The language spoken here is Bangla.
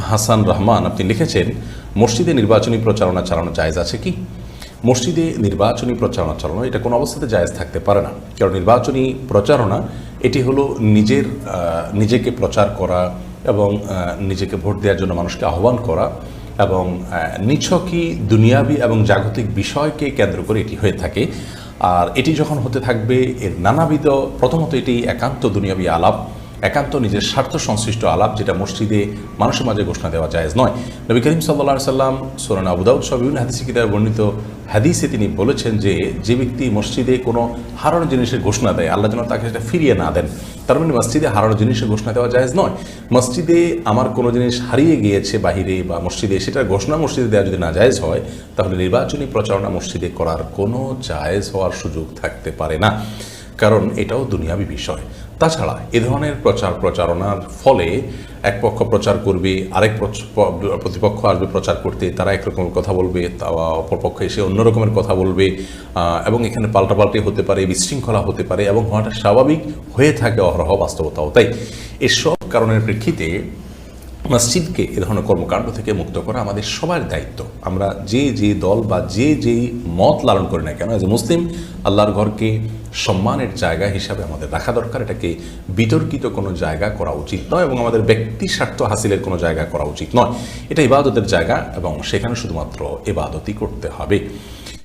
হাসান রহমান আপনি লিখেছেন, মসজিদে নির্বাচনী প্রচারণা চালানো জায়েজ আছে কি? মসজিদে নির্বাচনী প্রচারণা চালানো এটা কোনো অবস্থাতে জায়েজ থাকতে পারে না। কারণ নির্বাচনী প্রচারণা এটি হলো নিজেকে প্রচার করা এবং নিজেকে ভোট দেওয়ার জন্য মানুষকে আহ্বান করা এবং নিছকই দুনিয়াবি এবং জাগতিক বিষয়কে কেন্দ্র করে এটি হয়ে থাকে। আর এটি যখন হতে থাকবে এর নানাবিধ, প্রথমত এটি একান্ত দুনিয়াবি আলাপ, একান্ত নিজের স্বার্থ সংশ্লিষ্ট আলাপ, যেটা মসজিদে মানুষের মাঝে ঘোষণা দেওয়া জায়েজ নয়। নবী করিম সাল্লাল্লাহু আলাইহি সাল্লাম সূরা আবু দাউদ সহ বিভিন্ন হাদিসে কিতাবে বর্ণিত হাদিসে তিনি বলেছেন যে ব্যক্তি মসজিদে কোনো হারানো জিনিসের ঘোষণা দেয়, আল্লাহ যেন তাকে সেটা ফিরিয়ে না দেন। তার মানে মসজিদে হারানো জিনিসের ঘোষণা দেওয়া জায়েজ নয়। মসজিদে আমার কোনো জিনিস হারিয়ে গিয়েছে বাহিরে বা মসজিদে, সেটার ঘোষণা মসজিদে দেওয়া যদি না জায়েজ হয়, তাহলে নির্বাচনী প্রচারণা মসজিদে করার কোনো জায়েজ হওয়ার সুযোগ থাকতে পারে না, কারণ এটাও দুনিয়াবি বিষয়। তাছাড়া এ ধরনের প্রচারণার ফলে এক পক্ষ প্রচার করবে, আরেক প্রতিপক্ষ আসবে প্রচার করতে, তারা একরকমের কথা বলবে, অপর পক্ষ এসে অন্য রকমের কথা বলবে এবং এখানে পাল্টাপাল্টি হতে পারে, বিশৃঙ্খলা হতে পারে এবং হওয়াটা স্বাভাবিক হয়ে থাকে অহরহ বাস্তবতাও তাই। এসব কারণের প্রেক্ষিতে মসজিদকে এ ধরনের কর্মকাণ্ড থেকে মুক্ত করা আমাদের সবার দায়িত্ব। আমরা যে দল বা যেই মত লালন করি না কেন, এজ এ মুসলিম আল্লাহর ঘরকে সম্মানের জায়গা হিসাবে আমাদের রাখা দরকার। এটাকে বিতর্কিত কোনো জায়গা করা উচিত নয় এবং আমাদের ব্যক্তি স্বার্থ হাসিলের কোনো জায়গা করা উচিত নয়। এটা ইবাদতের জায়গা এবং সেখানে শুধুমাত্র ইবাদতই করতে হবে।